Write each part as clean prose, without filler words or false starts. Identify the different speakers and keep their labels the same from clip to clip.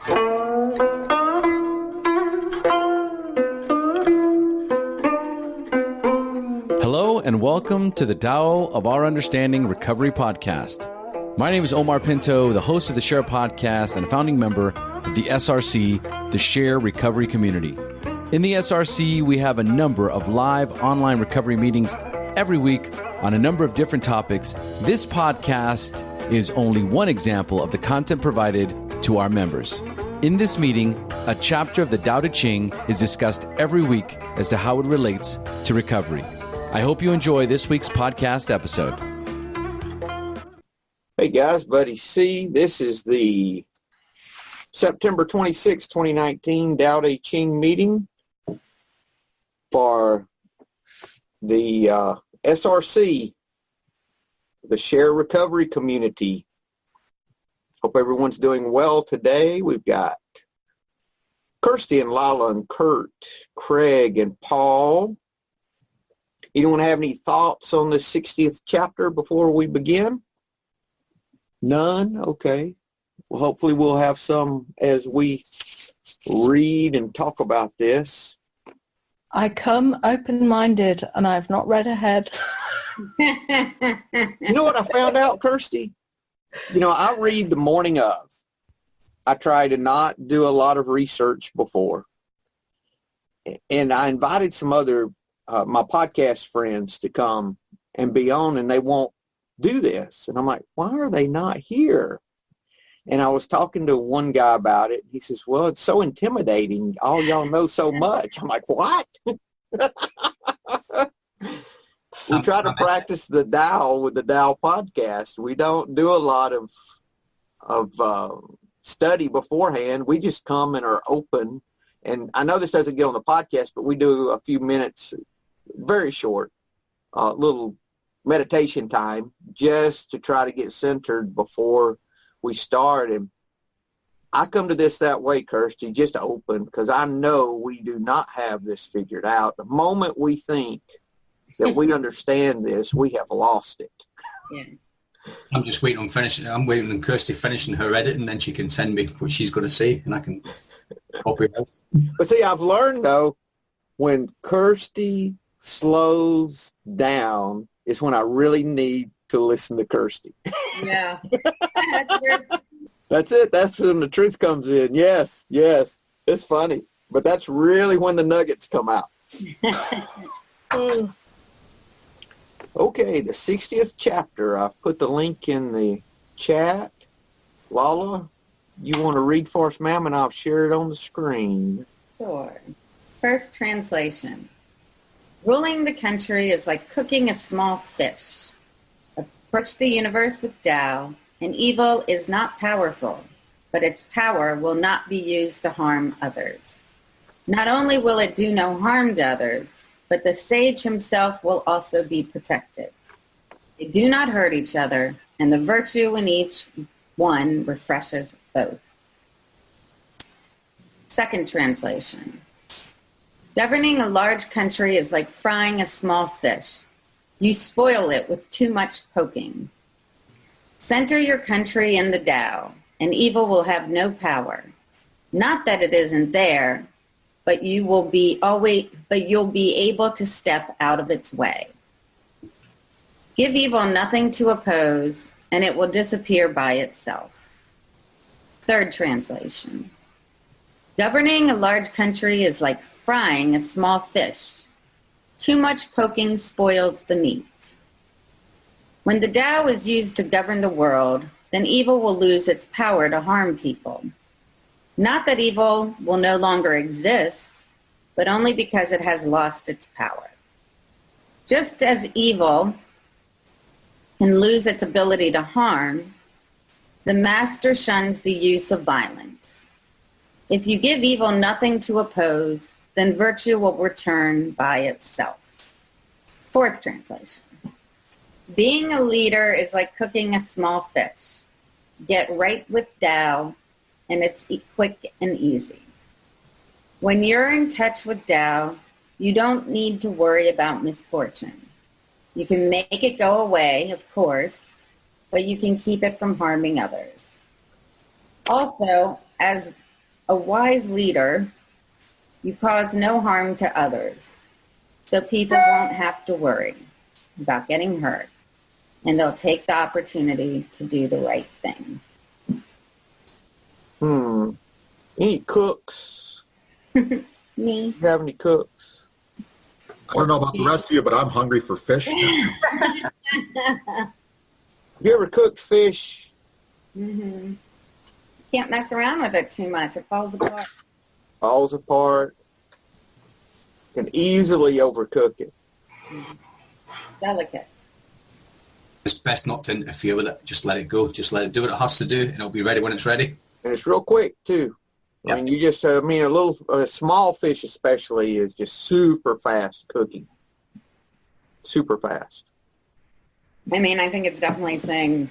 Speaker 1: Hello and welcome to the Tao of Our Understanding Recovery Podcast. My name is Omar Pinto, the host of the Share Podcast and a founding member of the SRC, the Share Recovery Community. In the SRC, we have a number of live online recovery meetings every week on a number of different topics. This podcast is only one example of the content provided to our members. In this meeting, a chapter of the Tao Te Ching is discussed every week as to how it relates to recovery. I hope you enjoy this week's podcast episode.
Speaker 2: Hey guys, Buddy C. This is the September 26, 2019 Tao Te Ching meeting for the SRC, the Share Recovery Community. Hope everyone's doing well today. We've got Kirsty and Lala and Kurt, Craig and Paul. Anyone have any thoughts on the 60th chapter before we begin? None? Okay. Well, hopefully we'll have some as we read and talk about this.
Speaker 3: I come open-minded and I've not read ahead.
Speaker 2: You know what I found out, Kirsty? You know, I read the morning of. I try to not do a lot of research before. And I invited some other, my podcast friends to come and be on, and they won't do this. And I'm like, why are they not here? And I was talking to one guy about it. He says, well, it's so intimidating. All y'all know so much. I'm like, what? We try to practice the Tao with the Tao podcast. We don't do a lot of study beforehand. We just come and are open. And I know this doesn't get on the podcast, but we do a few minutes, very short, little meditation time just to try to get centered before we start. And I come to this that way, Kirsty, just open, because I know we do not have this figured out. The moment we think that we understand this, we have lost it.
Speaker 4: Yeah. I'm just waiting on finishing. I'm waiting on Kirsty finishing her edit, and then she can send me what she's going to say, and I can copy it out.
Speaker 2: But see, I've learned, though, when Kirsty slows down is when I really need to listen to Kirsty.
Speaker 4: Yeah.
Speaker 2: That's it. That's when the truth comes in. Yes. It's funny. But that's really when the nuggets come out. Okay, the 60th chapter. I've put the link in the chat. Lala, you want to read for us, ma'am, and I'll share it on the screen.
Speaker 5: Sure. First translation. Ruling the country is like cooking a small fish. Approach the universe with Tao, and evil is not powerful, but its power will not be used to harm others. Not only will it do no harm to others, but the sage himself will also be protected. They do not hurt each other, and the virtue in each one refreshes both. Second translation. Governing a large country is like frying a small fish. You spoil it with too much poking. Center your country in the Tao, and evil will have no power. Not that it isn't there, but you'll be able to step out of its way. Give evil nothing to oppose, and it will disappear by itself. Third translation. Governing a large country is like frying a small fish. Too much poking spoils the meat. When the Tao is used to govern the world, then evil will lose its power to harm people. Not that evil will no longer exist, but only because it has lost its power. Just as evil can lose its ability to harm, the master shuns the use of violence. If you give evil nothing to oppose, then virtue will return by itself. Fourth translation. Being a leader is like cooking a small fish. Get right with Tao, and it's quick and easy. When you're in touch with Tao, you don't need to worry about misfortune. You can make it go away, of course, but you can keep it from harming others. Also, as a wise leader, you cause no harm to others, so people won't have to worry about getting hurt, and they'll take the opportunity to do the right thing.
Speaker 2: Any cooks?
Speaker 5: Me.
Speaker 2: Have any cooks?
Speaker 6: I don't know about the rest of you, but I'm hungry for fish.
Speaker 2: Have you ever cooked fish?
Speaker 5: Mm-hmm. Can't mess around with it too much. It falls apart.
Speaker 2: Falls apart. Can easily overcook it.
Speaker 5: Delicate.
Speaker 4: It's best not to interfere with it. Just let it go. Just let it do what it has to do, and it'll be ready when it's ready.
Speaker 2: And it's real quick, too.
Speaker 4: Yep.
Speaker 2: I mean, a small fish especially is just super fast cooking. Super fast.
Speaker 5: I mean, I think it's definitely saying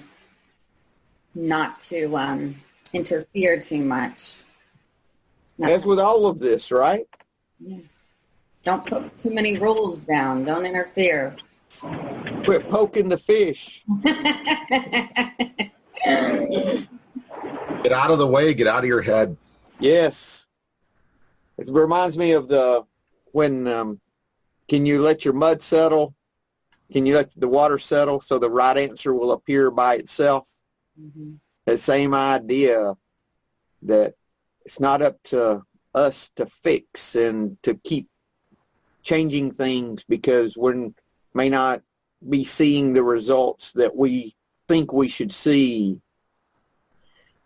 Speaker 5: not to interfere too much.
Speaker 2: As with all of this, right?
Speaker 5: Yeah. Don't put too many rules down. Don't interfere.
Speaker 2: Quit poking the fish.
Speaker 6: Get out of the way. Get out of your head.
Speaker 2: Yes. It reminds me of when can you let your mud settle? Can you let the water settle so the right answer will appear by itself?
Speaker 5: Mm-hmm.
Speaker 2: The same idea that it's not up to us to fix and to keep changing things because we may not be seeing the results that we think we should see,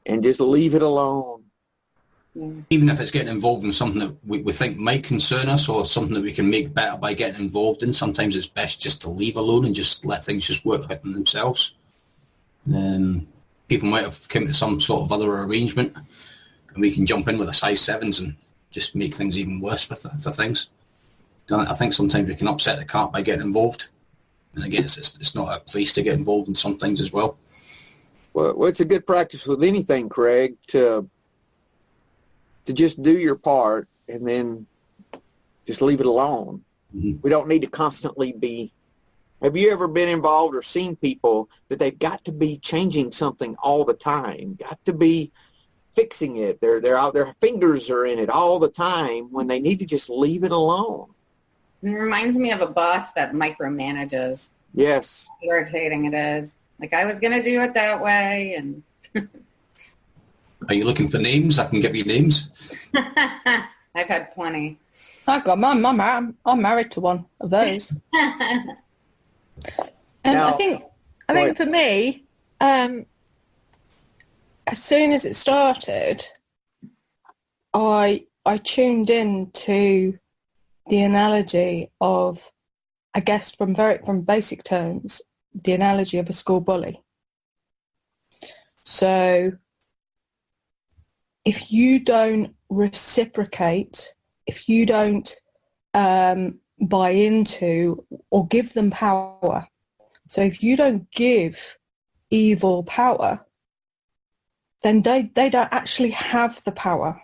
Speaker 2: and just leave it alone.
Speaker 4: Even if it's getting involved in something that we think might concern us or something that we can make better by getting involved in, sometimes it's best just to leave alone and just let things just work out on themselves. People might have come to some sort of other arrangement, and we can jump in with a size 7s and just make things even worse for things. I think sometimes we can upset the cart by getting involved. And again, it's not a place to get involved in some things as well.
Speaker 2: Well, it's a good practice with anything, Craig, to just do your part and then just leave it alone.
Speaker 4: Mm-hmm.
Speaker 2: We don't need to constantly be. Have you ever been involved or seen people that they've got to be changing something all the time, got to be fixing it? They're out, their fingers are in it all the time when they need to just leave it alone.
Speaker 5: It reminds me of a boss that micromanages.
Speaker 2: Yes.
Speaker 5: How irritating it is. Like, I was going to do it that way, and...
Speaker 4: Are you looking for names? I can give you names.
Speaker 5: I've had plenty.
Speaker 3: I got I'm married to one of those. And
Speaker 2: Now,
Speaker 3: I think for me, as soon as it started, I tuned in to the analogy of, I guess from basic terms, the analogy of a school bully. So if you don't reciprocate, if you don't buy into or give them power, so if you don't give evil power, then they don't actually have the power,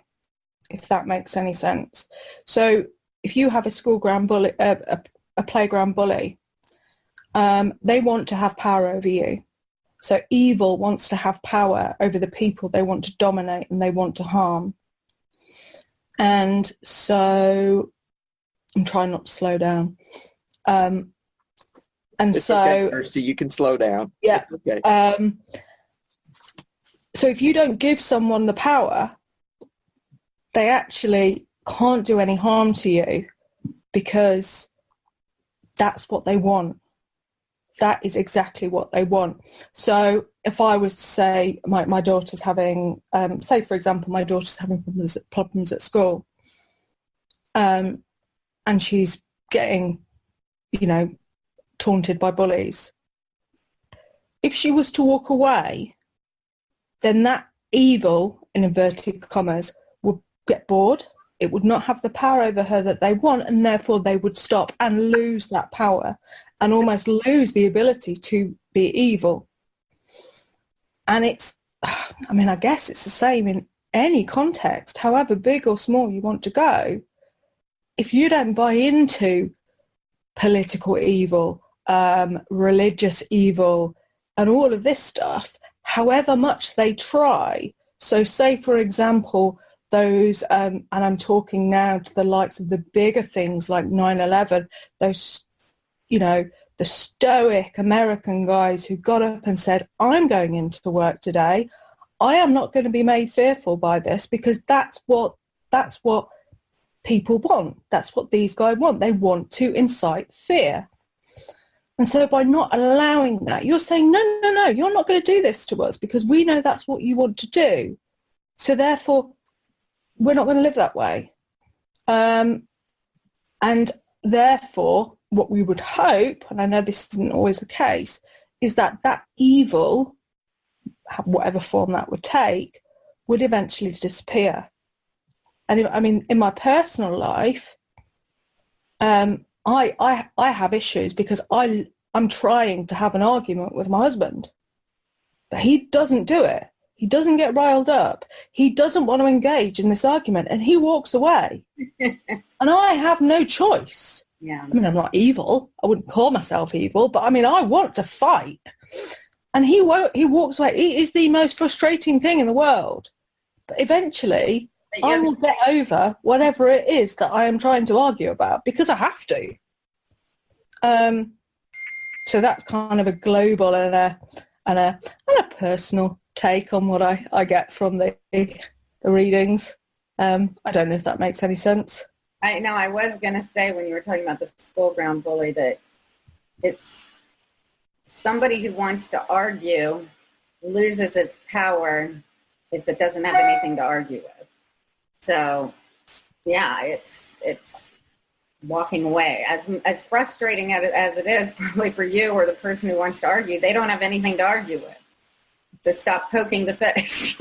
Speaker 3: if that makes any sense. So if you have a schoolground bully, a playground bully, they want to have power over you. So evil wants to have power over the people they want to dominate and they want to harm. And so I'm trying not to slow down. And
Speaker 2: it's
Speaker 3: so,
Speaker 2: okay, Kirsty, you can slow down.
Speaker 3: yeah.
Speaker 2: Okay.
Speaker 3: So if you don't give someone the power, they actually can't do any harm to you because that's what they want. That is exactly what they want. So if I was to say my daughter's having, say for example, my daughter's having problems at school, and she's getting, taunted by bullies. If she was to walk away, then that evil, in inverted commas, would get bored. It would not have the power over her that they want, and therefore they would stop and lose that power and almost lose the ability to be evil. And I guess it's the same in any context, however big or small you want to go. If you don't buy into political evil, religious evil, and all of this stuff, however much they try. So say, for example, those, and I'm talking now to the likes of the bigger things like 9/11, those, the stoic American guys who got up and said, I'm going into work today. I am not going to be made fearful by this, because that's what people want. That's what these guys want. They want to incite fear. And so by not allowing that, you're saying, no, you're not going to do this to us, because we know that's what you want to do. So therefore, we're not going to live that way. And therefore, what we would hope, and I know this isn't always the case, is that that evil, whatever form that would take, would eventually disappear. And in my personal life, I have issues because I'm trying to have an argument with my husband, but he doesn't do it. He doesn't get riled up. He doesn't want to engage in this argument, and he walks away. And I have no choice.
Speaker 5: Yeah.
Speaker 3: I'm not evil. I wouldn't call myself evil, but I want to fight. And he won't. He walks away. It is the most frustrating thing in the world. But eventually, I will get over whatever it is that I am trying to argue about, because I have to. So that's kind of a global and a personal take on what I get from the readings. I don't know if that makes any sense.
Speaker 5: I know. I was going to say, when you were talking about the school ground bully, that it's somebody who wants to argue loses its power if it doesn't have anything to argue with. So, yeah, it's walking away. As frustrating as it is probably for you or the person who wants to argue, they don't have anything to argue with. To stop poking the fish.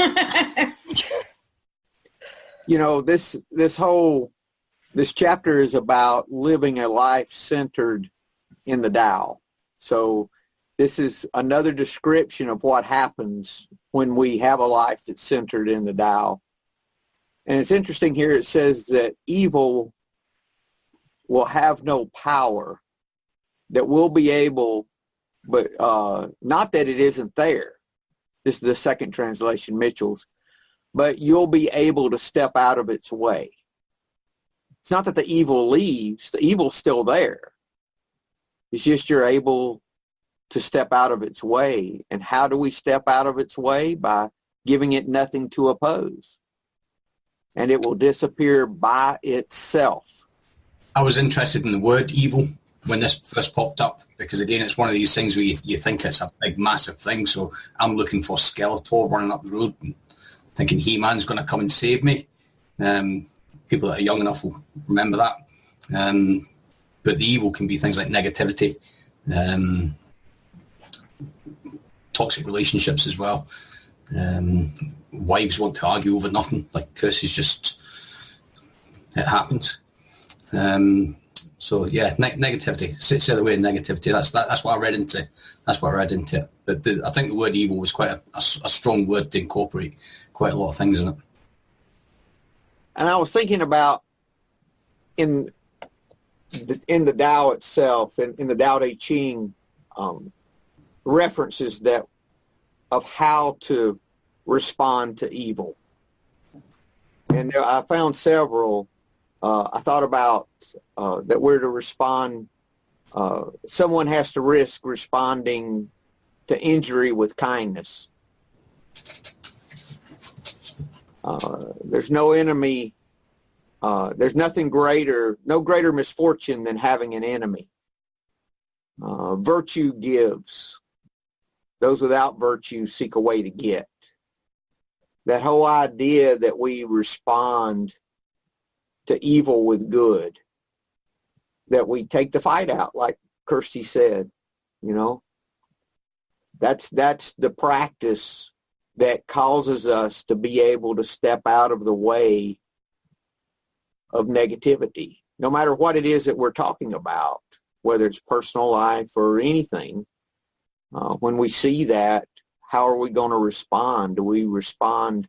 Speaker 2: This chapter is about living a life centered in the Tao. So this is another description of what happens when we have a life that's centered in the Tao. And it's interesting here, it says that evil will have no power, that we'll be able, but not that it isn't there. This is the second translation, Mitchell's. But you'll be able to step out of its way. It's not that the evil leaves. The evil's still there. It's just you're able to step out of its way. And how do we step out of its way? By giving it nothing to oppose. And it will disappear by itself.
Speaker 4: I was interested in the word evil when this first popped up, because again, it's one of these things where you think it's a big, massive thing. So I'm looking for Skeletor running up the road and thinking He-Man's going to come and save me. People that are young enough will remember that. But the evil can be things like negativity, toxic relationships as well. Wives want to argue over nothing, like Chris is just, it happens. So yeah, negativity. Say the word negativity. That's what I read into. That's what I read into it. But I think the word evil was quite a strong word to incorporate quite a lot of things in it.
Speaker 2: And I was thinking about in the Tao itself, in the Tao Te Ching, references that of how to respond to evil. And I found several. I thought about that we're to respond. Someone has to risk responding to injury with kindness. There's no enemy. There's no greater misfortune than having an enemy. Virtue gives. Those without virtue seek a way to get. That whole idea that we respond to evil with good, that we take the fight out, like Kirsty said, that's the practice that causes us to be able to step out of the way of negativity, no matter what it is that we're talking about, whether it's personal life or anything. When we see that, how are we going to respond? Do we respond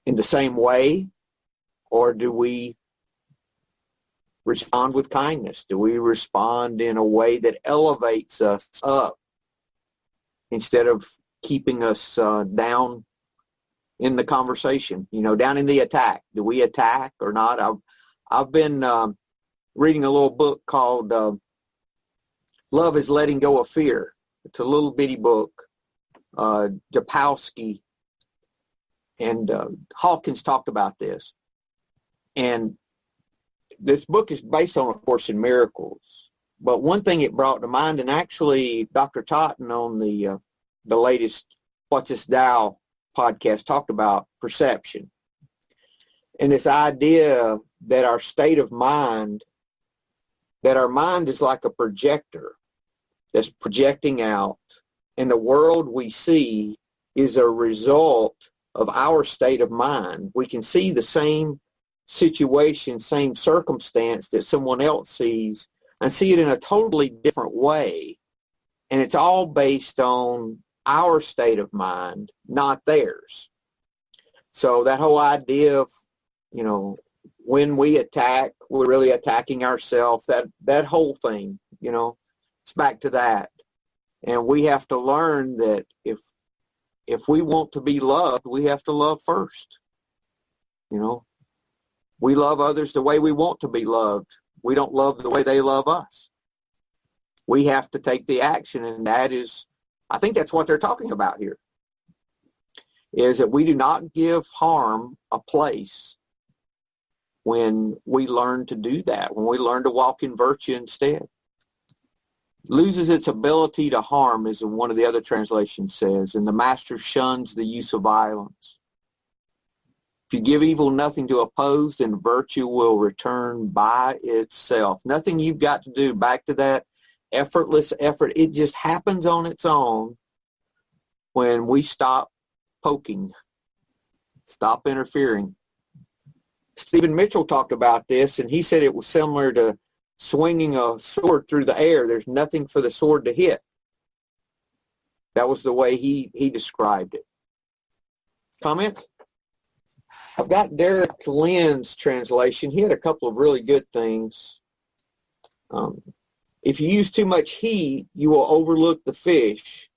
Speaker 2: in the same way, or do we respond with kindness? Do we respond in a way that elevates us up instead of keeping us down in the conversation, down in the attack. Do we attack or not? I've been reading a little book called Love is Letting Go of Fear. It's a little bitty book. Japowski and Hawkins talked about this. And this book is based on A Course in Miracles. But one thing it brought to mind, and actually Dr. Totten on the latest What's This Tao podcast talked about perception. And this idea that our state of mind, that our mind is like a projector that's projecting out, and the world we see is a result of our state of mind. We can see the same situation, same circumstance that someone else sees, and see it in a totally different way. And it's all based on our state of mind, not theirs. So that whole idea of, when we attack, we're really attacking ourselves, that whole thing, it's back to that. And we have to learn that if we want to be loved, we have to love first. We love others the way we want to be loved. We don't love the way they love us. We have to take the action, and that is, I think that's what they're talking about here, is that we do not give harm a place when we learn to do that, when we learn to walk in virtue instead. Loses its ability to harm, as in one of the other translations says, and the master shuns the use of violence. If you give evil nothing to oppose, then virtue will return by itself. Nothing you've got to do. Back to that effortless effort. It just happens on its own when we stop poking, stop interfering. Stephen Mitchell talked about this, and he said it was similar to swinging a sword through the air. There's nothing for the sword to hit. That was the way he described it. Comments? I've got Derek Lynn's translation. He had a couple of really good things. If you use too much heat, you will overcook the fish.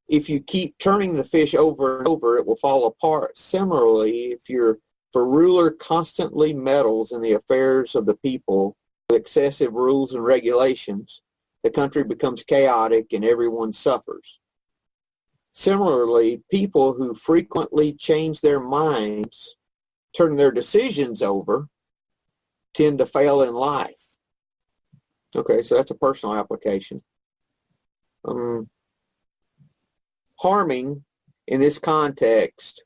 Speaker 2: If you keep turning the fish over and over, it will fall apart. Similarly, if your ruler constantly meddles in the affairs of the people with excessive rules and regulations, the country becomes chaotic and everyone suffers. Similarly, people who frequently change their minds, turn their decisions over, tend to fail in life. Okay, so that's a personal application. Harming in this context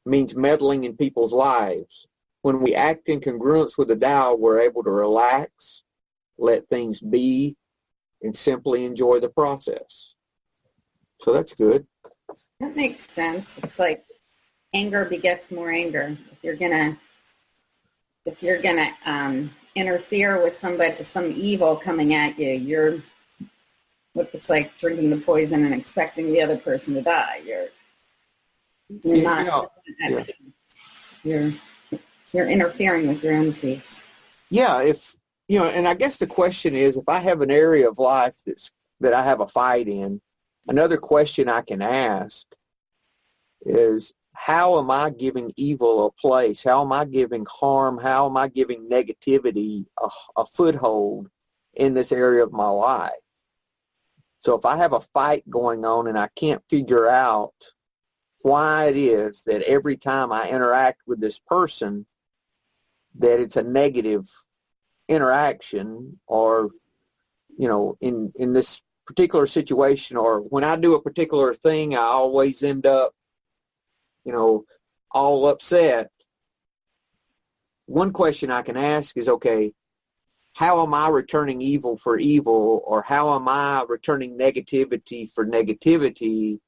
Speaker 2: means meddling in people's lives. When we act in congruence with the Tao, we're able to relax, let things be, and simply enjoy the process. So that's good.
Speaker 5: That makes sense. It's like anger begets more anger. If you're gonna interfere with some evil coming at you, it's like drinking the poison and expecting the other person to die. You're not at peace. You're interfering with your own peace.
Speaker 2: Yeah, and I guess the question is, if I have an area of life that I have a fight in, another question I can ask is, how am I giving evil a place? How am I giving harm? How am I giving negativity a foothold in this area of my life? So if I have a fight going on and I can't figure out why it is that every time I interact with this person that it's a negative interaction, or, in this particular situation, or when I do a particular thing, I always end up, all upset. One question I can ask is, okay, how am I returning evil for evil, or how am I returning negativity for negativity,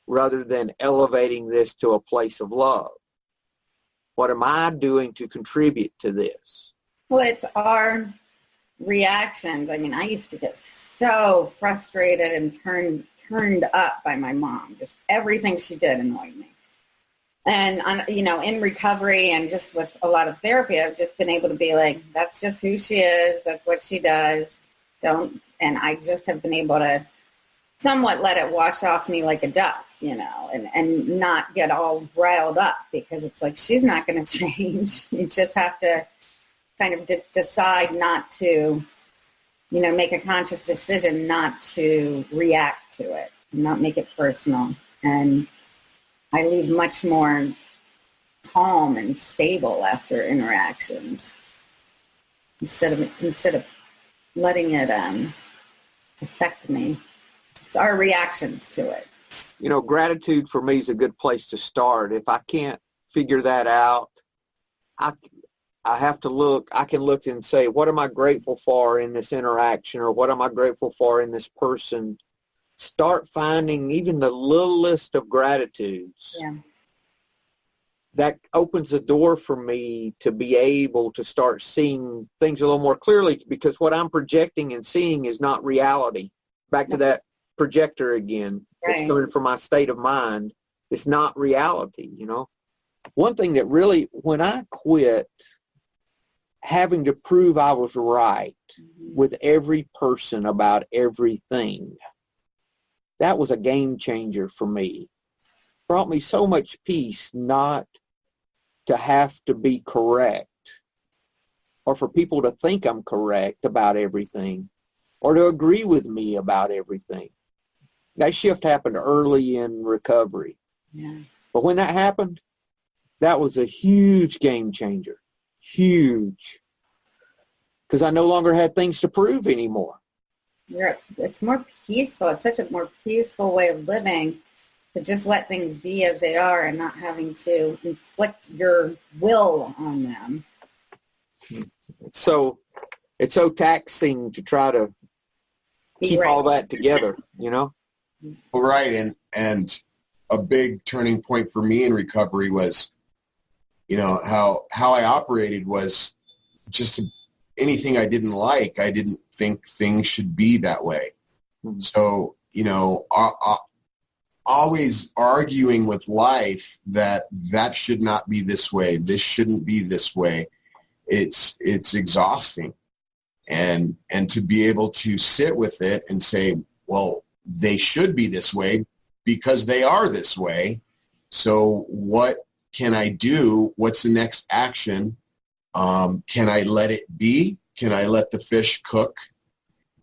Speaker 2: rather than elevating this to a place of love? What am I doing to contribute to this?
Speaker 5: Well, it's our reactions. I mean, I used to get so frustrated and turned up by my mom. Just everything she did annoyed me. And, in recovery and just with a lot of therapy, I've just been able to be like, that's just who she is. That's what she does. And I just have been able to somewhat let it wash off me like a duck. and not get all riled up, because it's like, she's not going to change. You just have to kind of decide not to, make a conscious decision not to react to it, not make it personal. And I leave much more calm and stable after interactions instead of letting it affect me. It's our reactions to it.
Speaker 2: Gratitude for me is a good place to start. If I can't figure that out, I can look and say, what am I grateful for in this interaction, or what am I grateful for in this person? Start finding even the littlest of gratitudes.
Speaker 5: Yeah.
Speaker 2: That opens the door for me to be able to start seeing things a little more clearly, because what I'm projecting and seeing is not reality. Back to that projector again.
Speaker 5: Right.
Speaker 2: It's coming from my state of mind. It's not reality, One thing that really, when I quit having to prove I was right with every person about everything, that was a game changer for me. Brought me so much peace not to have to be correct, or for people to think I'm correct about everything, or to agree with me about everything. That shift happened early in recovery.
Speaker 5: Yeah.
Speaker 2: But when that happened, that was a huge game changer. Huge. Because I no longer had things to prove anymore.
Speaker 5: It's more peaceful. It's such a more peaceful way of living, to just let things be as they are and not having to inflict your will on them.
Speaker 2: So it's so taxing to try to keep all that together,
Speaker 7: Well, right. And a big turning point for me in recovery was, how I operated was just anything I didn't like. I didn't think things should be that way. Mm-hmm. So, always arguing with life that should not be this way. This shouldn't be this way. It's exhausting. And to be able to sit with it and say, well, they should be this way because they are this way. So what can I do? What's the next action? Can I let it be? Can I let the fish cook?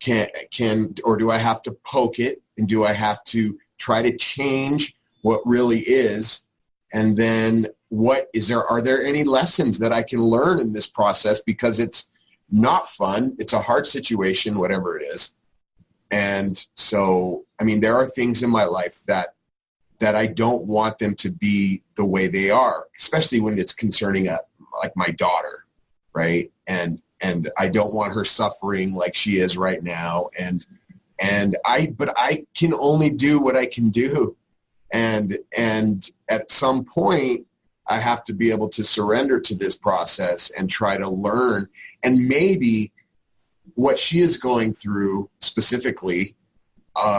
Speaker 7: Or do I have to poke it? And do I have to try to change what really is? And then are there any lessons that I can learn in this process? Because it's not fun. It's a hard situation, whatever it is. And so, there are things in my life that I don't want them to be the way they are, especially when it's concerning like my daughter, right? And I don't want her suffering like she is right now. But I can only do what I can do. And at some point, I have to be able to surrender to this process and try to learn. And maybe what she is going through specifically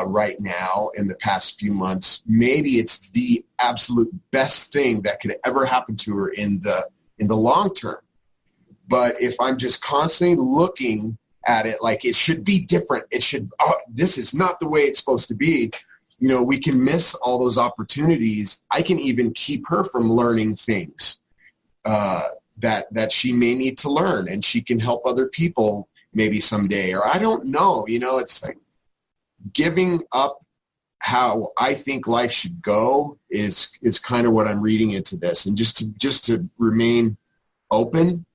Speaker 7: right now in the past few months, maybe it's the absolute best thing that could ever happen to her in the long term. But if I'm just constantly looking at it like it should be different, this is not the way it's supposed to be, we can miss all those opportunities. I can even keep her from learning things that she may need to learn, and she can help other people maybe someday, or I don't know, it's like giving up how I think life should go is kind of what I'm reading into this. And just to remain open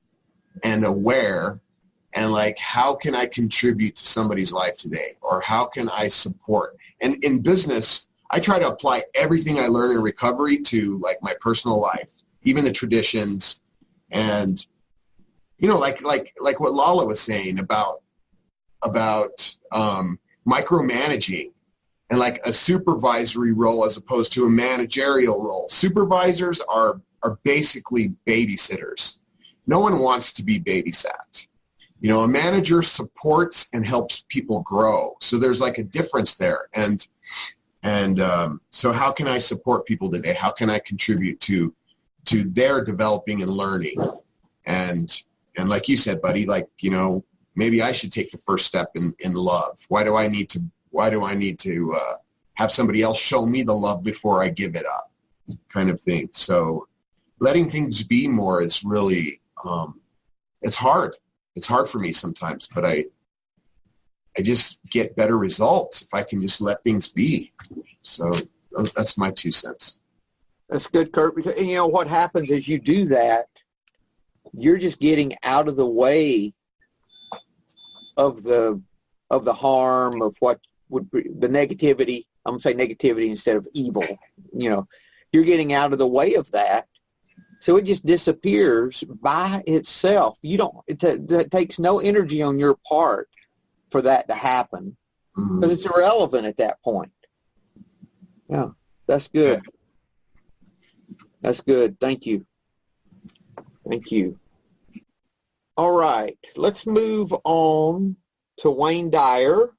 Speaker 7: and aware, and like, how can I contribute to somebody's life today? Or how can I support? And in business, I try to apply everything I learn in recovery to like my personal life, even the traditions. And, like what Lala was saying about micromanaging and like a supervisory role as opposed to a managerial role. Supervisors are basically babysitters. No one wants to be babysat. A manager supports and helps people grow. So there's like a difference there. And so how can I support people today? How can I contribute to their developing and learning? And like you said, buddy, like, maybe I should take the first step in love. Why do I need to have somebody else show me the love before I give it up, kind of thing. So letting things be more is really, it's hard. It's hard for me sometimes, but I just get better results if I can just let things be. So that's my 2 cents.
Speaker 2: That's good, Kurt, because what happens is you do that, you're just getting out of the way of the harm, of what would be the negativity. I'm going to say negativity instead of evil. You're getting out of the way of that. So it just disappears by itself. It takes no energy on your part for that to happen, because it's irrelevant at that point. Yeah, that's good. That's good. Thank you. Thank you. All right, let's move on to Wayne Dyer.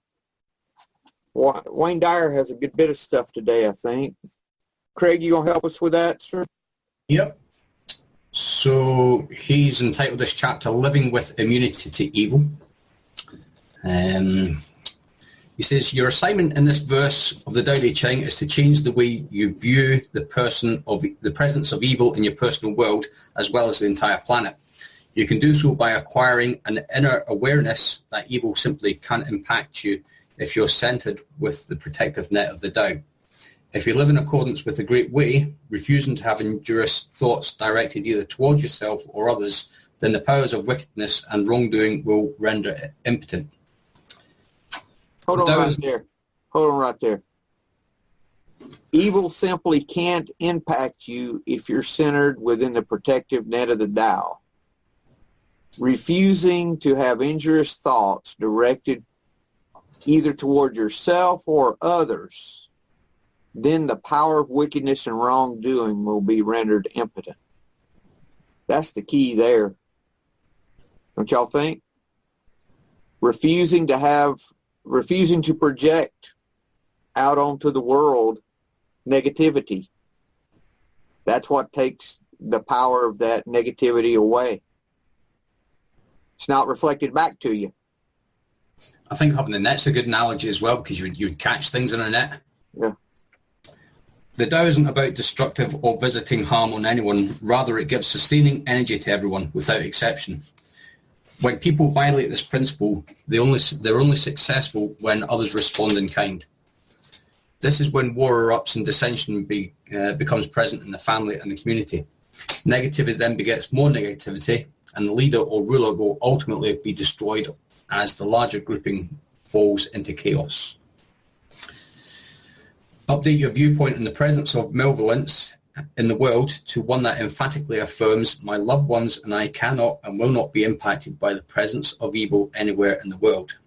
Speaker 2: Wayne Dyer has a good bit of stuff today, I think. Craig, you going to help us with that, sir?
Speaker 4: Yep. So he's entitled this chapter, Living with Immunity to Evil. He says, your assignment in this verse of the Tao Te Ching is to change the way you view the presence of evil in your personal world, as well as the entire planet. You can do so by acquiring an inner awareness that evil simply can't impact you if you're centered with the protective net of the Tao. If you live in accordance with the Great Way, refusing to have injurious thoughts directed either towards yourself or others, then the powers of wickedness and wrongdoing will render it impotent.
Speaker 2: Hold on right there. Evil simply can't impact you if you're centered within the protective net of the Tao. Refusing to have injurious thoughts directed either toward yourself or others, then the power of wickedness and wrongdoing will be rendered impotent. That's the key there. Don't y'all think? Refusing to project out onto the world negativity. That's what takes the power of that negativity away. It's not reflected back to you.
Speaker 4: I think having the net's a good analogy as well, because you would catch things in a net.
Speaker 2: Yeah.
Speaker 4: The Tao isn't about destructive or visiting harm on anyone. Rather, it gives sustaining energy to everyone without exception. When people violate this principle, they're only successful when others respond in kind. This is when war erupts and dissension becomes present in the family and the community. Negativity then begets more negativity, and the leader or ruler will ultimately be destroyed as the larger grouping falls into chaos. Update your viewpoint on the presence of malevolence in the world to one that emphatically affirms my loved ones and I cannot and will not be impacted by the presence of evil anywhere in the world.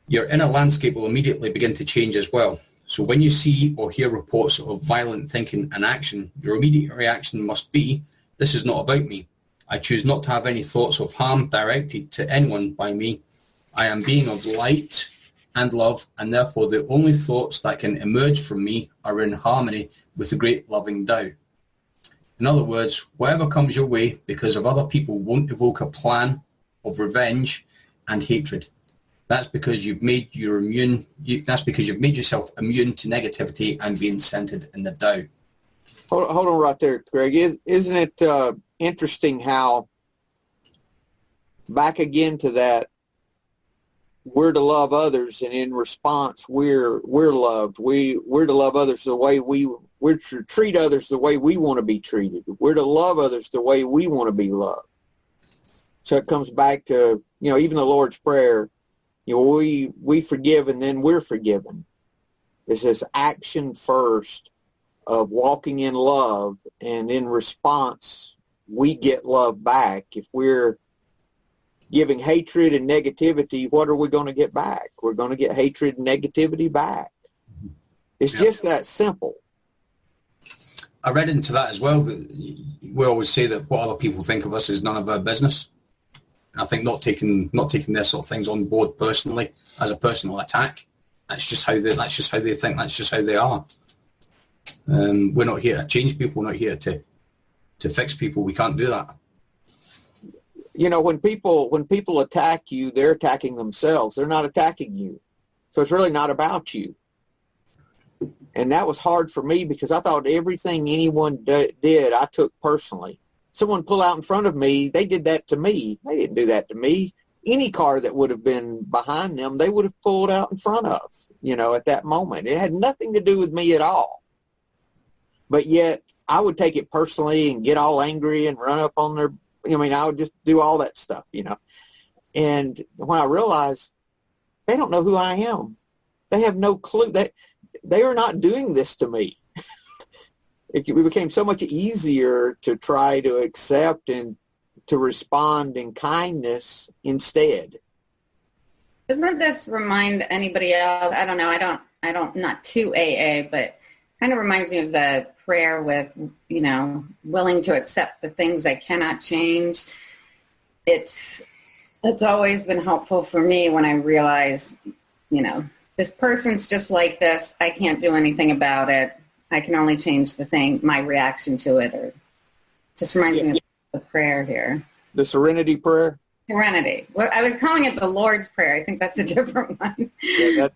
Speaker 4: Your inner landscape will immediately begin to change as well. So when you see or hear reports of violent thinking and action, your immediate reaction must be, this is not about me. I choose not to have any thoughts of harm directed to anyone by me. I am being of light and love, and therefore the only thoughts that can emerge from me are in harmony with the great loving Tao. In other words, whatever comes your way because of other people won't evoke a plan of revenge and hatred. That's because you've made yourself immune to negativity and being centered in the Tao.
Speaker 2: Hold on right there, Craig. Isn't it interesting how, back again to that, we're to love others, and in response, we're loved. We're to love others the way we're to treat others the way we want to be treated. We're to love others the way we want to be loved. So it comes back to, even the Lord's Prayer, we forgive and then we're forgiven. It's this action first of walking in love, and in response, we get love back. If we're giving hatred and negativity, what are we going to get back? We're going to get hatred and negativity back. It's just that simple.
Speaker 4: I read into that as well, that we always say that what other people think of us is none of our business. And I think not taking their sort of things on board personally as a personal attack. That's just how they think. That's just how they are. We're not here to change people. We're not here to fix people. We can't do that.
Speaker 2: When people attack you, they're attacking themselves. They're not attacking you. So it's really not about you. And that was hard for me because I thought everything anyone did, I took personally. Someone pull out in front of me, they did that to me. They didn't do that to me. Any car that would have been behind them, they would have pulled out in front of, at that moment. It had nothing to do with me at all. But yet I would take it personally and get all angry and run up on their, I would just do all that stuff, And when I realized they don't know who I am, they have no clue. They are not doing this to me. It became so much easier to try to accept and to respond in kindness instead.
Speaker 5: Doesn't this remind anybody else? I don't know. I don't, not to AA, but kind of reminds me of the prayer with, willing to accept the things I cannot change. It's always been helpful for me when I realize, this person's just like this. I can't do anything about it. I can only change my reaction to it. Or just reminds me of the prayer here.
Speaker 2: The Serenity Prayer?
Speaker 5: Serenity. Well, I was calling it the Lord's Prayer. I think that's a different one.
Speaker 2: Yeah,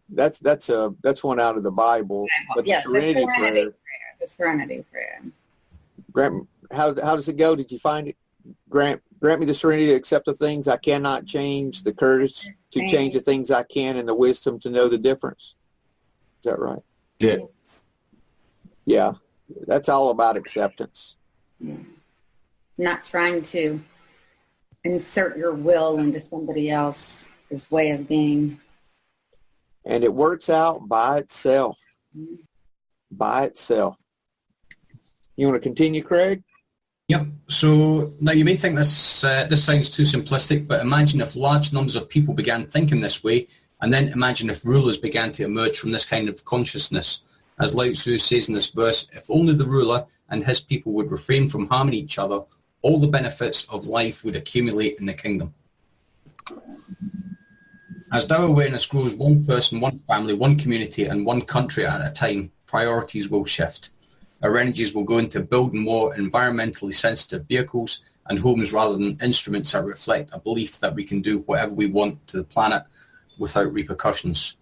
Speaker 2: that's one out of the Bible. But
Speaker 5: yeah,
Speaker 2: the Serenity Prayer.
Speaker 5: The Serenity Prayer.
Speaker 2: Grant, how does it go? Did you find it? Grant me the serenity to accept the things I cannot change, the courage to change the things I can, and the wisdom to know the difference. Is that right?
Speaker 7: Yeah.
Speaker 2: Yeah, that's all about acceptance.
Speaker 5: Not trying to insert your will into somebody else's way of being.
Speaker 2: And it works out by itself. By itself. You want to continue, Craig?
Speaker 4: Yep. So now you may think this sounds too simplistic, but imagine if large numbers of people began thinking this way, and then imagine if rulers began to emerge from this kind of consciousness. As Lao Tzu says in this verse, if only the ruler and his people would refrain from harming each other, all the benefits of life would accumulate in the kingdom. As Tao awareness grows, one person, one family, one community, and one country at a time, priorities will shift. Our energies will go into building more environmentally sensitive vehicles and homes rather than instruments that reflect a belief that we can do whatever we want to the planet without repercussions.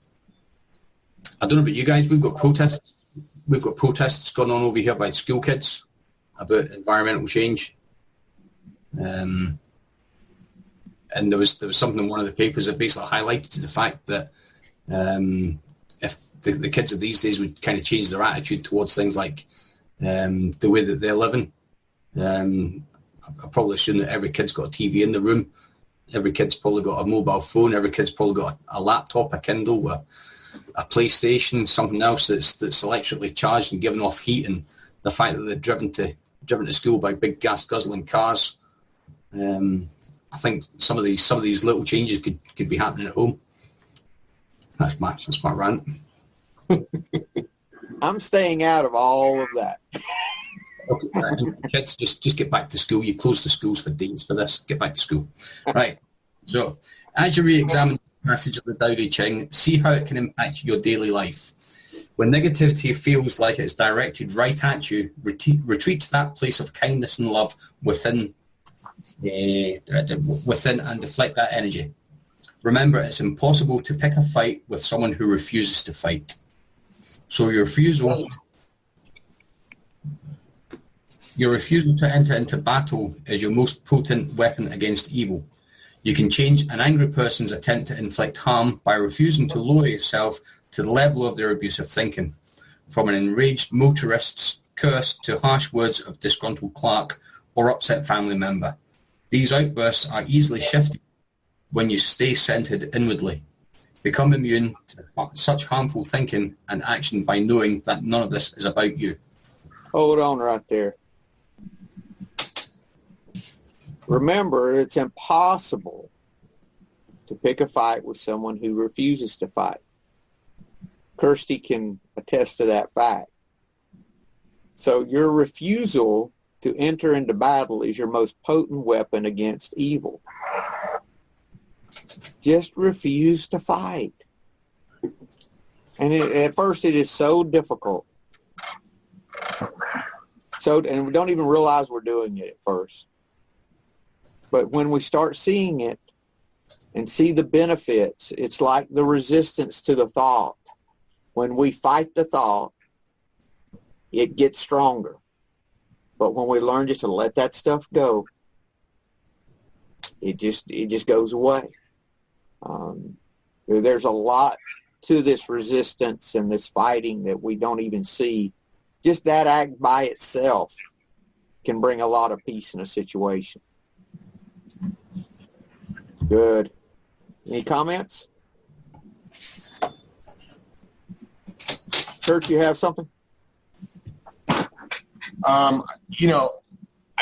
Speaker 4: I don't know about you guys, we've got protests going on over here by school kids about environmental change. And there was something in one of the papers that basically highlighted the fact that if the kids of these days would kind of change their attitude towards things like the way that they're living. I probably assume that every kid's got a TV in the room. Every kid's probably got a mobile phone. Every kid's probably got a laptop, a Kindle, a PlayStation, something else that's electrically charged and giving off heat. And the fact that they're driven to school by big gas guzzling cars. I think some of these little changes could be happening at home. That's my rant.
Speaker 2: I'm staying out of all of that.
Speaker 4: Okay, kids, just get back to school. You close the schools for days for this. Get back to school. Right. So as you re-examine the passage of the Tao Te Ching, see how it can impact your daily life. When negativity feels like it's directed right at you, retreat to that place of kindness and love within and deflect that energy. Remember, it's impossible to pick a fight with someone who refuses to fight. So your refusal to enter into battle is your most potent weapon against evil. You can change an angry person's attempt to inflict harm by refusing to lower yourself to the level of their abusive thinking. From an enraged motorist's curse to harsh words of disgruntled clerk or upset family member. These outbursts are easily shifted when you stay centered inwardly. Become immune to such harmful thinking and action by knowing that none of this is about you.
Speaker 2: Hold on right there. Remember, it's impossible to pick a fight with someone who refuses to fight. Kirsty can attest to that fact. So your refusal to enter into battle is your most potent weapon against evil. Just refuse to fight. And at first it is so difficult. And we don't even realize we're doing it at first. But when we start seeing it and see the benefits, it's like the resistance to the thought. When we fight the thought, it gets stronger. But when we learn just to let that stuff go, it just goes away. There's a lot to this resistance and this fighting that we don't even see. Just that act by itself can bring a lot of peace in a situation. Good. Any comments? Kurt, you have something?
Speaker 7: I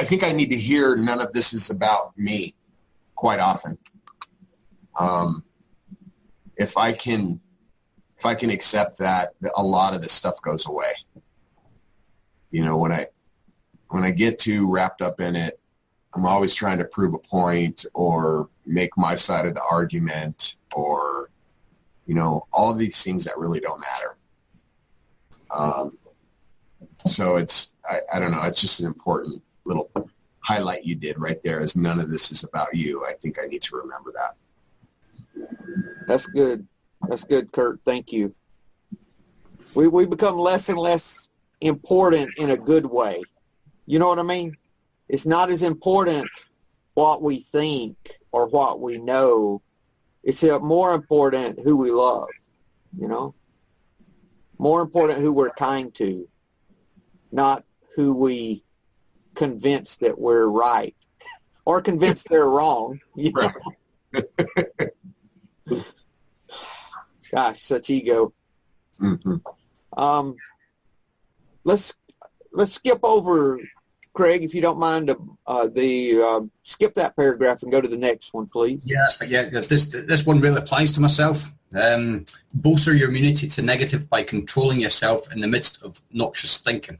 Speaker 7: think I need to hear none of this is about me quite often. If I can accept that, a lot of this stuff goes away. When I get too wrapped up in it, I'm always trying to prove a point or make my side of the argument or, all of these things that really don't matter. So I don't know, it's just an important little highlight you did right there, is none of this is about you. I think I need to remember that.
Speaker 2: That's good. That's good, Kurt. Thank you. We become less and less important in a good way. You know what I mean? It's not as important what we think or what we know. It's more important who we love, More important who we're kind to, not who we convince that we're right or convinced they're wrong. Gosh, such ego.
Speaker 7: Mm-hmm.
Speaker 2: Let's skip over, Craig, if you don't mind, skip that paragraph and go to the next one, please.
Speaker 4: Yes, this one really applies to myself. Bolster your immunity to negative by controlling yourself in the midst of noxious thinking.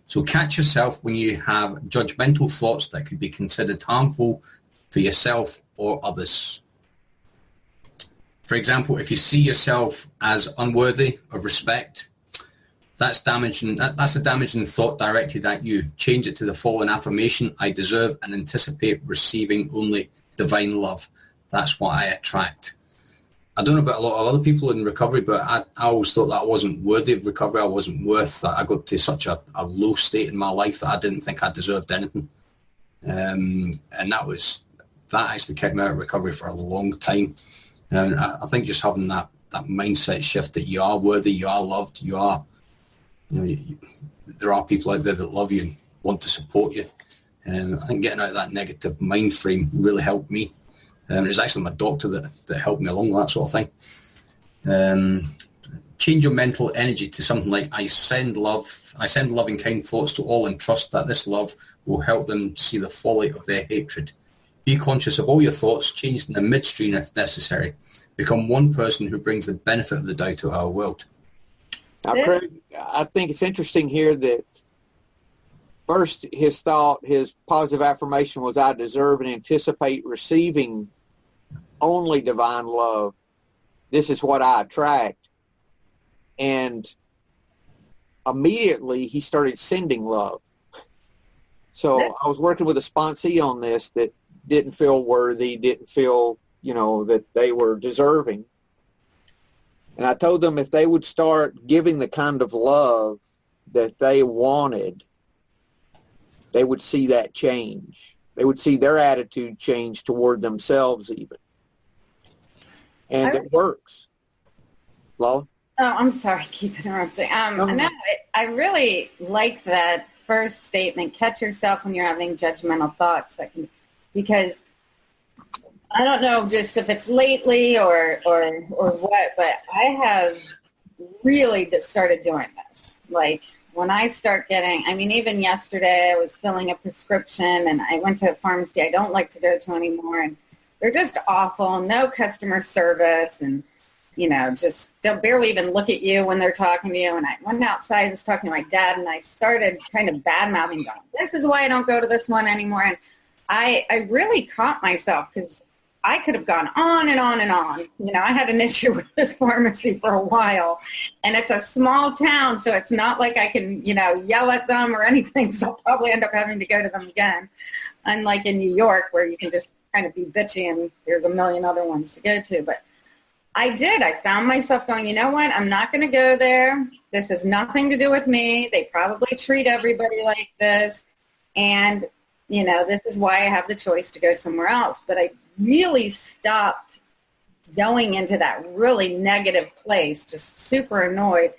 Speaker 4: So catch yourself when you have judgmental thoughts that could be considered harmful for yourself or others. For example, if you see yourself as unworthy of respect, that's damaging. That's a damaging thought directed at you. Change it to the following affirmation: I deserve and anticipate receiving only divine love. That's what I attract. I don't know about a lot of other people in recovery, but I always thought that I wasn't worthy of recovery. I wasn't worth that. I got to such a low state in my life that I didn't think I deserved anything. And that actually kept me out of recovery for a long time. And I think just having that mindset shift that you are worthy, you are loved, you are, there are people out there that love you and want to support you. And I think getting out of that negative mind frame really helped me. It was actually my doctor that helped me along with that sort of thing. Change your mental energy to something like, I send loving kind thoughts to all and trust that this love will help them see the folly of their hatred. Be conscious of all your thoughts, change in the midstream if necessary. Become one person who brings the benefit of the doubt to our world.
Speaker 2: Now, Craig, I think it's interesting here that first his positive affirmation was, I deserve and anticipate receiving only divine love. This is what I attract. And immediately he started sending love. So I was working with a sponsee on this that didn't feel worthy, didn't feel, that they were deserving. And I told them if they would start giving the kind of love that they wanted, they would see that change. They would see their attitude change toward themselves even. And it works. Lola?
Speaker 5: Oh, I'm sorry, keep interrupting. No, I really like that first statement, catch yourself when you're having judgmental thoughts. Because I don't know just if it's lately or what, but I have really started doing this. Like when I start getting, even yesterday I was filling a prescription and I went to a pharmacy I don't like to go to anymore, and they're just awful, no customer service, and just don't barely even look at you when they're talking to you. And I went outside, I was talking to my dad, and I started kind of bad-mouthing, going, this is why I don't go to this one anymore. And I really caught myself because I could have gone on and on and on. I had an issue with this pharmacy for a while, and it's a small town, so it's not like I can, yell at them or anything, so I'll probably end up having to go to them again. Unlike in New York, where you can just kind of be bitchy and there's a million other ones to go to. But I did. I found myself going, you know what? I'm not going to go there. This has nothing to do with me. They probably treat everybody like this. And, this is why I have the choice to go somewhere else. But I really stopped going into that really negative place, just super annoyed.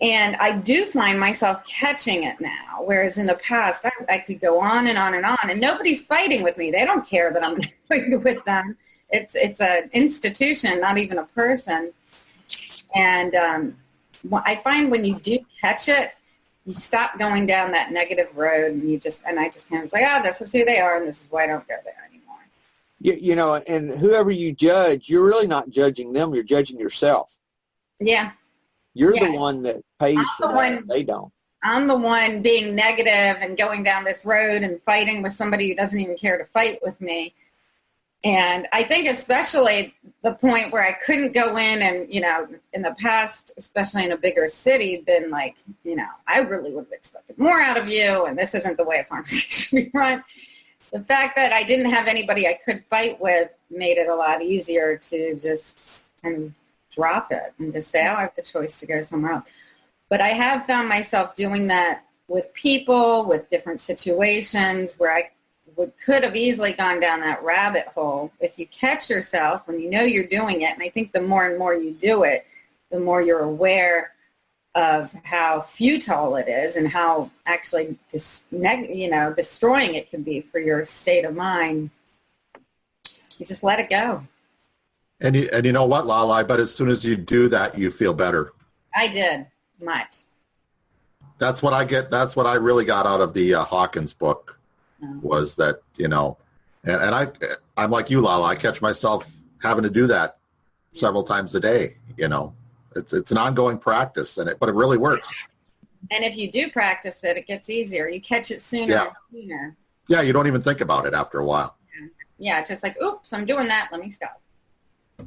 Speaker 5: And I do find myself catching it now, whereas in the past I could go on and on and on, and nobody's fighting with me. They don't care that I'm fighting with them. It's an institution, not even a person. And I find when you do catch it, you stop going down that negative road, and I just kind of say, this is who they are, and this is why I don't go there anymore.
Speaker 2: And whoever you judge, you're really not judging them. You're judging yourself.
Speaker 5: Yeah.
Speaker 2: You're the one that pays for that. They don't.
Speaker 5: I'm the one being negative and going down this road and fighting with somebody who doesn't even care to fight with me. And I think especially the point where I couldn't go in and, in the past, especially in a bigger city, been like, I really would have expected more out of you, and this isn't the way a pharmacy should be run. The fact that I didn't have anybody I could fight with made it a lot easier to just kind of drop it and just say, I have the choice to go somewhere else. But I have found myself doing that with people, with different situations where I could have easily gone down that rabbit hole. If you catch yourself when you know you're doing it, and I think the more and more you do it, the more you're aware of how futile it is and how actually destroying it can be for your state of mind. You just let it go.
Speaker 6: And you know what, Lala? I bet as soon as you do that, you feel better. I
Speaker 5: did much.
Speaker 6: That's what I get. That's what I really got out of the Hawkins book. Was that, and I'm like you, Lala. I catch myself having to do that several times a day. It's an ongoing practice, but it really works.
Speaker 5: And if you do practice it, it gets easier. You catch it sooner and sooner.
Speaker 6: Yeah, you don't even think about it after a while.
Speaker 5: Yeah, just like, oops, I'm doing that. Let me stop.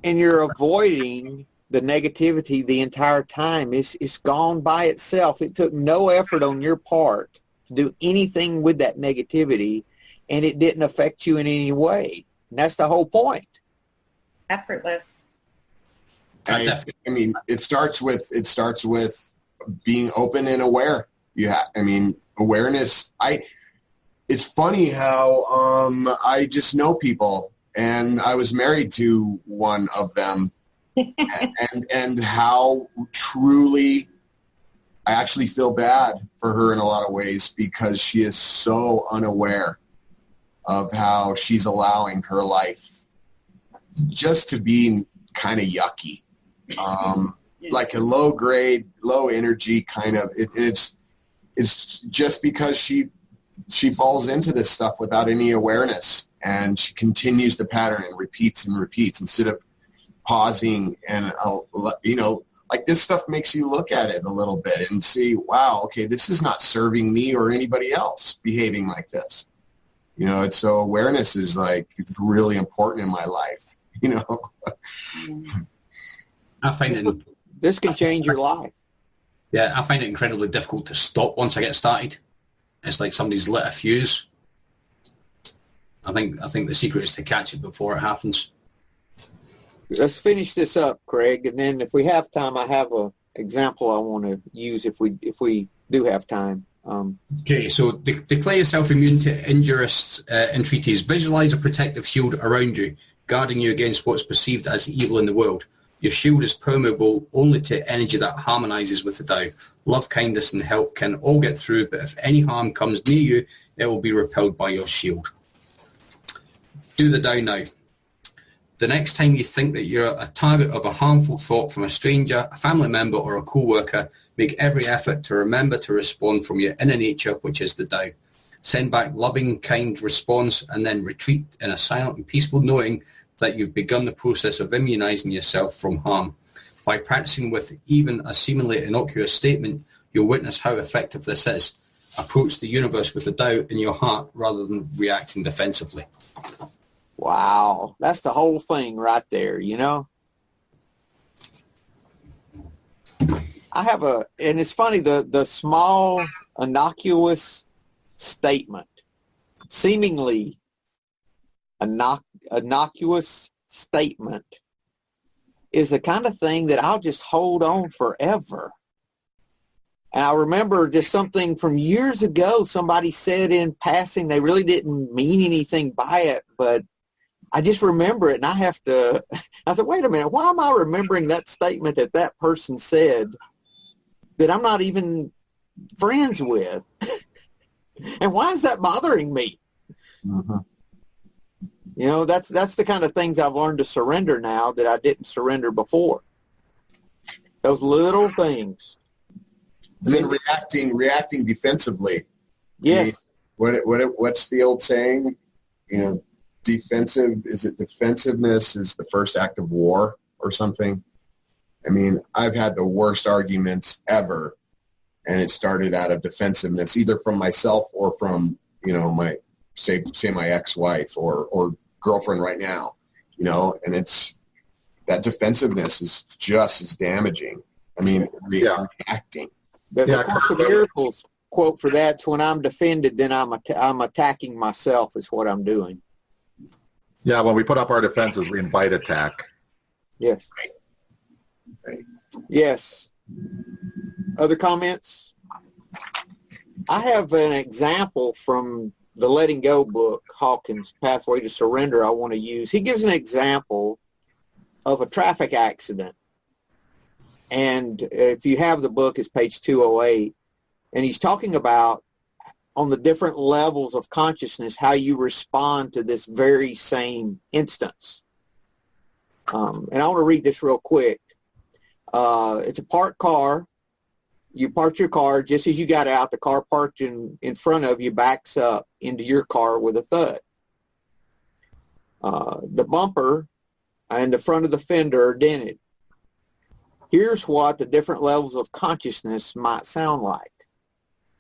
Speaker 2: And you're avoiding the negativity the entire time. It's gone by itself. It took no effort on your part to do anything with that negativity, and it didn't affect you in any way. And that's the whole point.
Speaker 5: Effortless.
Speaker 7: I mean, it starts with being open and aware. Awareness. It's funny how I just know people, and I was married to one of them, and how truly I actually feel bad for her in a lot of ways, because she is so unaware of how she's allowing her life just to be kind of yucky. Like a low grade, low energy kind of, it's just because she falls into this stuff without any awareness, and she continues the pattern and repeats instead of pausing and, like this stuff makes you look at it a little bit and see, wow, okay, this is not serving me or anybody else behaving like this. So awareness is it's really important in my life,
Speaker 4: I find
Speaker 2: this can change your life.
Speaker 4: Yeah, I find it incredibly difficult to stop once I get started. It's like somebody's lit a fuse. I think the secret is to catch it before it happens.
Speaker 2: Let's finish this up, Craig, and then if we have time, I have an example I want to use if we do have time.
Speaker 4: Okay, so declare yourself immune to injurious entreaties. Visualize a protective shield around you, guarding you against what's perceived as evil in the world. Your shield is permeable only to energy that harmonizes with the Tao. Love, kindness, and help can all get through, but if any harm comes near you, it will be repelled by your shield. Do the Tao now. The next time you think that you're a target of a harmful thought from a stranger, a family member, or a co-worker, make every effort to remember to respond from your inner nature, which is the Tao. Send back loving, kind response, and then retreat in a silent and peaceful knowing that you've begun the process of immunizing yourself from harm. By practicing with even a seemingly innocuous statement, you'll witness how effective this is. Approach the universe with the Tao in your heart rather than reacting defensively.
Speaker 2: Wow, that's the whole thing right there, I have and it's funny, the small, innocuous statement, seemingly innocuous statement, is the kind of thing that I'll just hold on forever. And I remember just something from years ago, somebody said in passing, they really didn't mean anything by it, but I just remember it, and I said, wait a minute, why am I remembering that statement that person said that I'm not even friends with? And why is that bothering me?
Speaker 7: Mm-hmm.
Speaker 2: You know, that's the kind of things I've learned to surrender now that I didn't surrender before. Those little things.
Speaker 7: And then reacting defensively.
Speaker 2: Yes.
Speaker 7: I mean, what's the old saying? You know, defensiveness is the first act of war or something? I mean, I've had the worst arguments ever, and it started out of defensiveness, either from myself or from, you know, my ex-wife or girlfriend right now, you know, and it's that defensiveness is just as damaging. I mean, reacting.
Speaker 2: The Course of Miracles quote for that's when I'm defended, then I'm attacking myself is what I'm doing.
Speaker 6: Yeah, when we put up our defenses, we invite attack.
Speaker 2: Yes.
Speaker 7: Right.
Speaker 2: Yes. Other comments? I have an example from the Letting Go book, Hawkins' Pathway to Surrender, I want to use. He gives an example of a traffic accident. And if you have the book, it's page 208. And he's talking about on the different levels of consciousness, how you respond to this very same instance. And I want to read this real quick. It's a parked car. You parked your car. Just as you got out, the car parked in front of you backs up into your car with a thud. The bumper and the front of the fender are dented. Here's what the different levels of consciousness might sound like.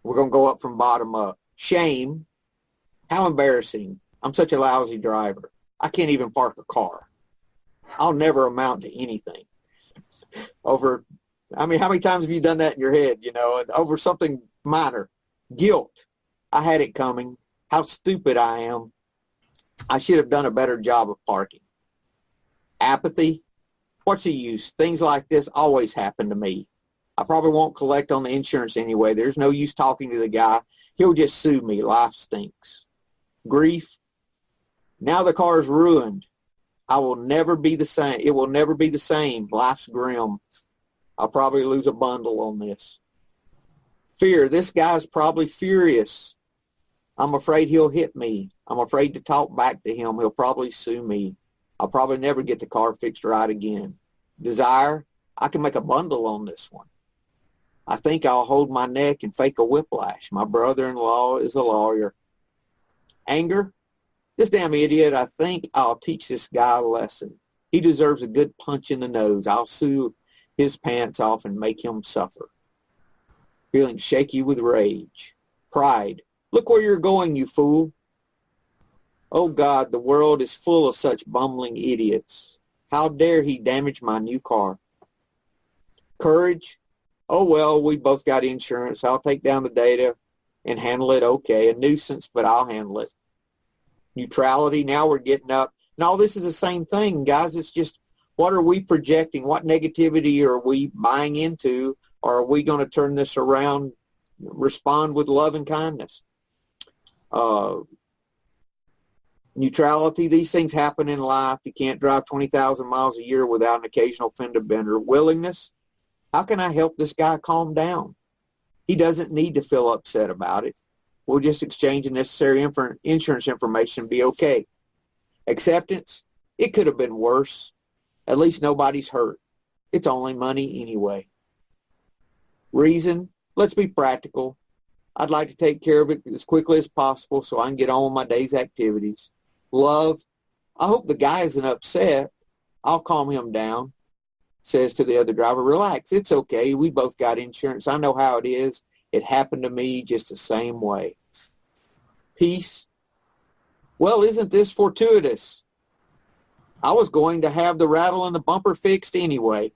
Speaker 2: We're going to go up from bottom up. Shame. How embarrassing. I'm such a lousy driver. I can't even park a car. I'll never amount to anything. How many times have you done that in your head, you know, over something minor? Guilt. I had it coming. How stupid I am. I should have done a better job of parking. Apathy. What's the use? Things like this always happen to me. I probably won't collect on the insurance anyway. There's no use talking to the guy. He'll just sue me. Life stinks. Grief. Now the car's ruined. I will never be the same. It will never be the same. Life's grim. I'll probably lose a bundle on this. Fear. This guy's probably furious. I'm afraid he'll hit me. I'm afraid to talk back to him. He'll probably sue me. I'll probably never get the car fixed right again. Desire. I can make a bundle on this one. I think I'll hold my neck and fake a whiplash. My brother-in-law is a lawyer. Anger. This damn idiot, I think I'll teach this guy a lesson. He deserves a good punch in the nose. I'll sue his pants off and make him suffer. Feeling shaky with rage. Pride. Look where you're going, you fool. Oh, God, the world is full of such bumbling idiots. How dare he damage my new car? Courage. Oh, well, we both got insurance. I'll take down the data and handle it okay. A nuisance, but I'll handle it. Neutrality. Now we're getting up. And all this is the same thing, guys. It's just, what are we projecting? What negativity are we buying into? Or are we going to turn this around, respond with love and kindness? Neutrality. These things happen in life. You can't drive 20,000 miles a year without an occasional fender bender. Willingness. How can I help this guy calm down? He doesn't need to feel upset about it. We'll just exchange the necessary insurance information and be okay. Acceptance. It could have been worse. At least nobody's hurt. It's only money anyway. Reason. Let's be practical. I'd like to take care of it as quickly as possible so I can get on with my day's activities. Love. I hope the guy isn't upset. I'll calm him down. Says to the other driver, relax, it's okay. We both got insurance. I know how it is. It happened to me just the same way. Peace. Well, isn't this fortuitous? I was going to have the rattle in the bumper fixed anyway.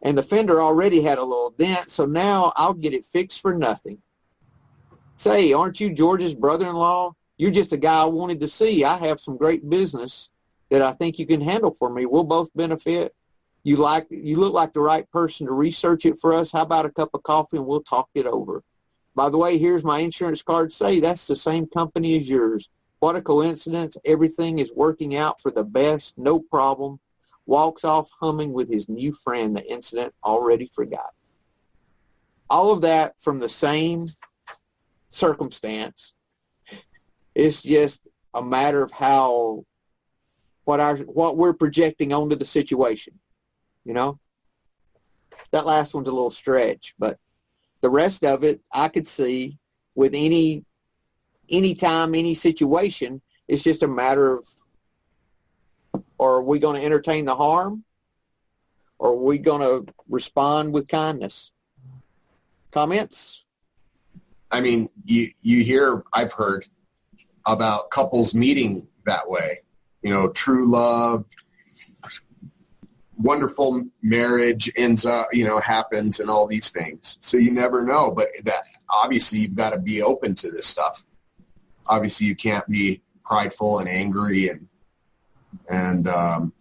Speaker 2: And the fender already had a little dent, so now I'll get it fixed for nothing. Say, aren't you George's brother-in-law? You're just the guy I wanted to see. I have some great business that I think you can handle for me. We'll both benefit. You look like the right person to research it for us. How about a cup of coffee and we'll talk it over? By the way, here's my insurance card. Say that's the same company as yours. What a coincidence. Everything is working out for the best. No problem. Walks off humming with his new friend, the incident already forgot. All of that from the same circumstance. It's just a matter of how what we're projecting onto the situation. You know, that last one's a little stretch, but the rest of it I could see with any time, any situation. It's just a matter of, are we going to entertain the harm, or are we going to respond with kindness? Comments?
Speaker 7: I mean, I've heard about couples meeting that way, you know, true love, wonderful marriage ends up, you know, happens and all these things. So you never know, but that obviously you've got to be open to this stuff. Obviously you can't be prideful and angry and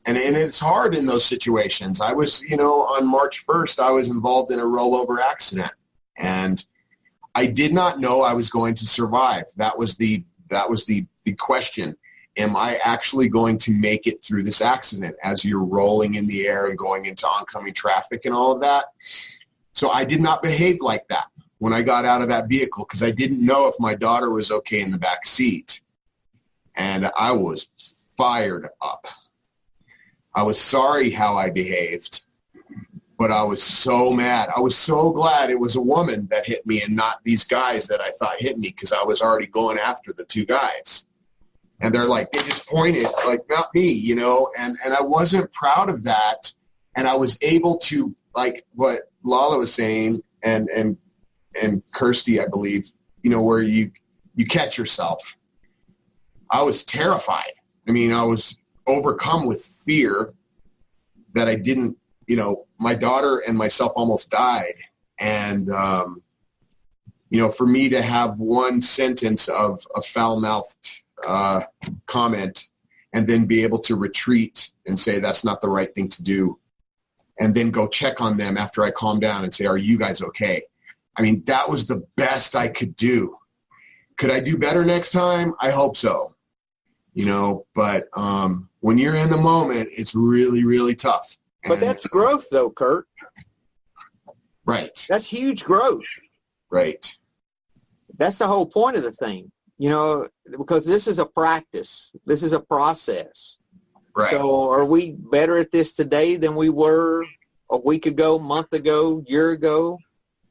Speaker 7: it's hard in those situations. I was, you know, on March 1st, I was involved in a rollover accident and I did not know I was going to survive. That was the question. Am I actually going to make it through this accident as you're rolling in the air and going into oncoming traffic and all of that? So I did not behave like that when I got out of that vehicle because I didn't know if my daughter was okay in the back seat. And I was fired up. I was sorry how I behaved, but I was so mad. I was so glad it was a woman that hit me and not these guys that I thought hit me because I was already going after the two guys. And they're like, they just pointed, like, not me, you know, and I wasn't proud of that. And I was able to, like what Lala was saying and Kirsty, I believe, you know, where you catch yourself. I was terrified. I mean, I was overcome with fear that I didn't, you know, my daughter and myself almost died. And, you know, for me to have one sentence of a foul-mouthed comment and then be able to retreat and say that's not the right thing to do and then go check on them after I calm down and say, are you guys okay? I mean, that was the best I could do. Could I do better next time? I hope so. You know, but when you're in the moment, it's really, really tough.
Speaker 2: But that's growth though, Kurt.
Speaker 7: Right.
Speaker 2: That's huge growth.
Speaker 7: Right.
Speaker 2: That's the whole point of the thing. You know, because this is a practice. This is a process.
Speaker 7: Right.
Speaker 2: So are we better at this today than we were a week ago, month ago, year ago?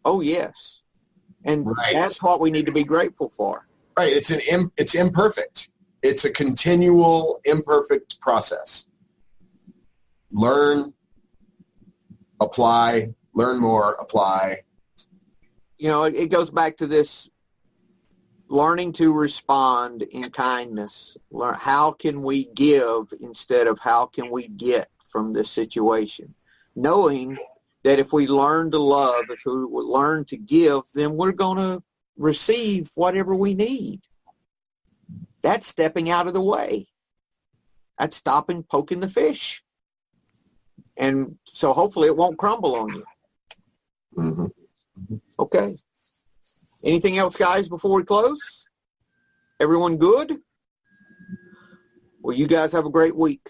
Speaker 2: Oh, yes. And that's what we need to be grateful for.
Speaker 7: Right. It's imperfect. It's a continual imperfect process. Learn, apply, learn more, apply.
Speaker 2: You know, it goes back to this learning to respond in kindness. Learn how can we give instead of how can we get from this situation. Knowing that if we learn to love, if we learn to give, then we're going to receive whatever we need. That's stepping out of the way. That's stopping poking the fish. And so hopefully it won't crumble on you. Mm-hmm. Okay. Anything else, guys, before we close? Everyone good? Well, you guys have a great week.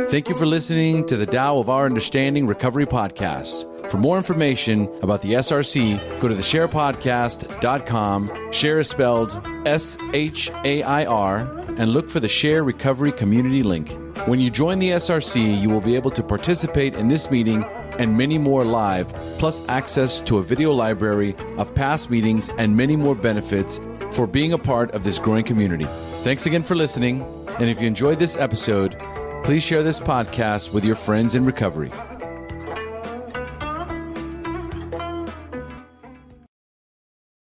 Speaker 1: Thank you for listening to the Tao of Our Understanding Recovery Podcast. For more information about the SRC, go to thesharepodcast.com. Share is spelled SHAIR, and look for the Share Recovery Community link. When you join the SRC, you will be able to participate in this meeting and many more live, plus access to a video library of past meetings and many more benefits for being a part of this growing community. Thanks again for listening, and if you enjoyed this episode, please share this podcast with your friends in recovery.